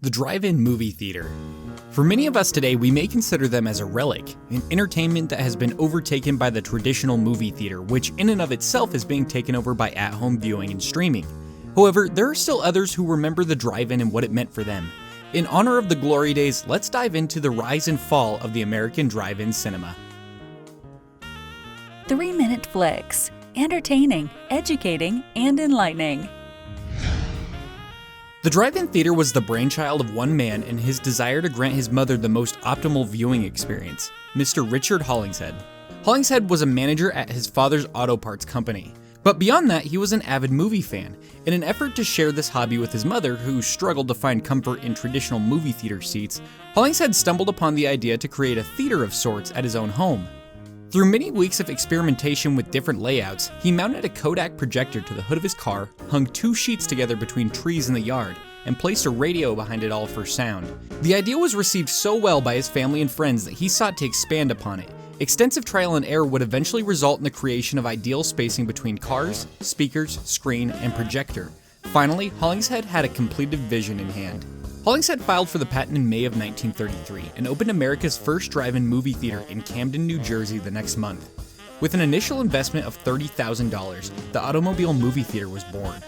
The drive-in movie theater. For many of us today, we may consider them as a relic, an entertainment that has been overtaken by the traditional movie theater, which in and of itself is being taken over by at-home viewing and streaming. However, there are still others who remember the drive-in and what it meant for them. In honor of the glory days, let's dive into the rise and fall of the American drive-in cinema. 3-minute flicks. Entertaining, educating, and enlightening. The drive-in theater was the brainchild of one man and his desire to grant his mother the most optimal viewing experience, Mr. Richard Hollingshead. Hollingshead was a manager at his father's auto parts company. But beyond that, he was an avid movie fan. In an effort to share this hobby with his mother, who struggled to find comfort in traditional movie theater seats, Hollingshead stumbled upon the idea to create a theater of sorts at his own home. Through many weeks of experimentation with different layouts, he mounted a Kodak projector to the hood of his car, hung 2 sheets together between trees in the yard, and placed a radio behind it all for sound. The idea was received so well by his family and friends that he sought to expand upon it. Extensive trial and error would eventually result in the creation of ideal spacing between cars, speakers, screen, and projector. Finally, Hollingshead had a completed vision in hand. Hollingshead filed for the patent in May of 1933 and opened America's first drive-in movie theater in Camden, New Jersey the next month. With an initial investment of $30,000, the automobile movie theater was born.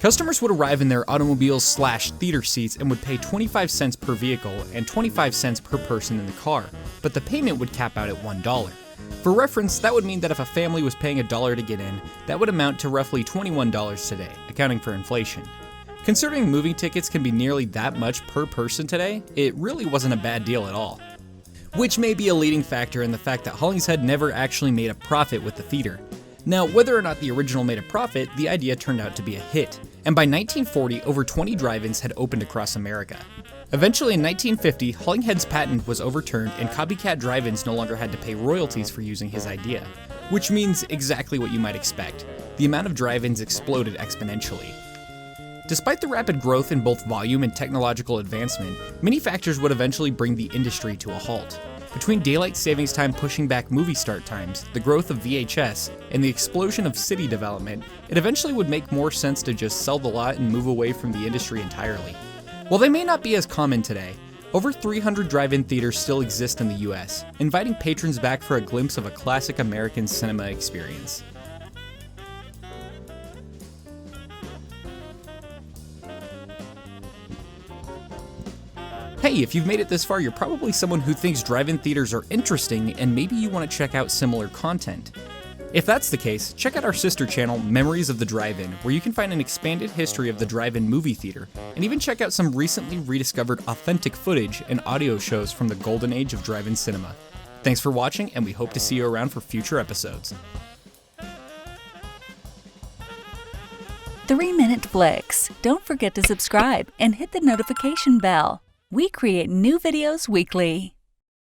Customers would arrive in their automobiles/theater seats and would pay 25 cents per vehicle and 25 cents per person in the car, but the payment would cap out at $1. For reference, that would mean that if a family was paying $1 to get in, that would amount to roughly $21 today, accounting for inflation. Considering movie tickets can be nearly that much per person today, it really wasn't a bad deal at all. Which may be a leading factor in the fact that Hollingshead never actually made a profit with the theater. Now, whether or not the original made a profit, the idea turned out to be a hit, and by 1940, over 20 drive-ins had opened across America. Eventually in 1950, Hollingshead's patent was overturned and copycat drive-ins no longer had to pay royalties for using his idea, which means exactly what you might expect. The amount of drive-ins exploded exponentially. Despite the rapid growth in both volume and technological advancement, many factors would eventually bring the industry to a halt. Between daylight savings time pushing back movie start times, the growth of VHS, and the explosion of city development, it eventually would make more sense to just sell the lot and move away from the industry entirely. While they may not be as common today, over 300 drive-in theaters still exist in the US, inviting patrons back for a glimpse of a classic American cinema experience. Hey, if you've made it this far, you're probably someone who thinks drive-in theaters are interesting and maybe you want to check out similar content. If that's the case, check out our sister channel, Memories of the Drive-In, where you can find an expanded history of the drive-in movie theater, and even check out some recently rediscovered authentic footage and audio shows from the golden age of drive-in cinema. Thanks for watching, and we hope to see you around for future episodes. 3-minute flicks. Don't forget to subscribe and hit the notification bell. We create new videos weekly.